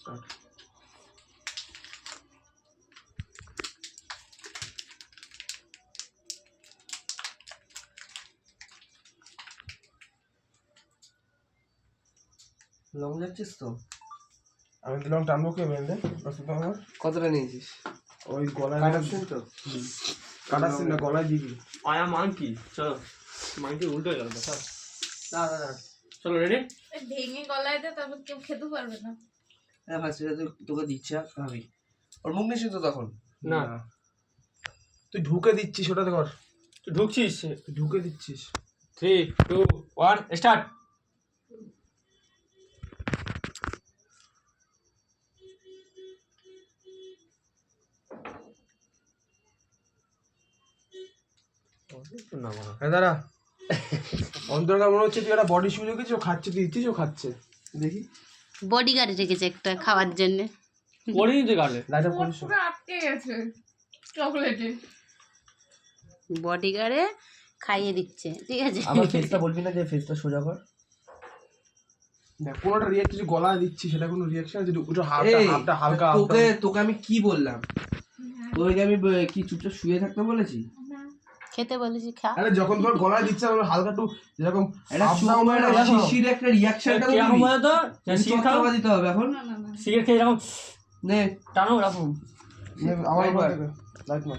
Long যাচ্ছিস তো? আমি দিলাম টানবো কে বেঁধে আমার কতটা নিয়েছিস? ওই গলায় কাটাচ্ছেন তো? কাটাচ্ছেন না, গলায় দিবি। আয়া মাংকি, চলো মাংকি উল্টো হয়ে গেল কথা। না না না, চলো রেডি। ভেঙে গলায় দে, তারপর কেউ খেতে পারবে না। হ্যাঁ ভাই, সেটা তোকে দিচ্ছে ভাবি। ওর মুখ নিশ্চিত তো তখন? না তুই ঢুকে দিচ্ছিস, ওটাতে কর। তুই ঢুকছিস। তুই ঢুকে দিচ্ছিস। 3 2 1 স্টার্ট। হ্যাঁ দাঁড়া, অন্তর্গা মনে হচ্ছে তুই একটা বডি শুয়ে রেখেছিস, ও খাচ্ছে, তুই দিচ্ছিস, ও খাচ্ছে। দেখি বডিগার্ড রেখেছে একটা খাওয়ার জন্য। বডি নিতে গালে লাইট করিস। পুরো আটকে গেছে চকলেটে। বডিগার্ডে খাইয়ে দিচ্ছে, ঠিক আছে। আমার ফেসটা বলবি না যে ফেসটা সোজা কর। দেখ কোনোটা রিয়াক্ট কিছু গলায় দিচ্ছি, সেটা কোনো রিয়াকশন আছে? ওটা এই, হালকা হালকা তোকে আমি কি বললাম? তোকে আমি কি চুপচাপ শুয়ে থাকতে বলেছি? খেতে বলেছি খা। আরে যখন তোর গলায় দিচ্ছে ওর হালকা একটু যেরকম একটা শিশির একটা রিয়াকশনটা কি রকম বলো তো? সিগারেট খাওয়া দিতে হবে এখন। না না না, সিগারেট খেয়ে এরকম নে টানো এরকম। আমার একবার। লাইট মার।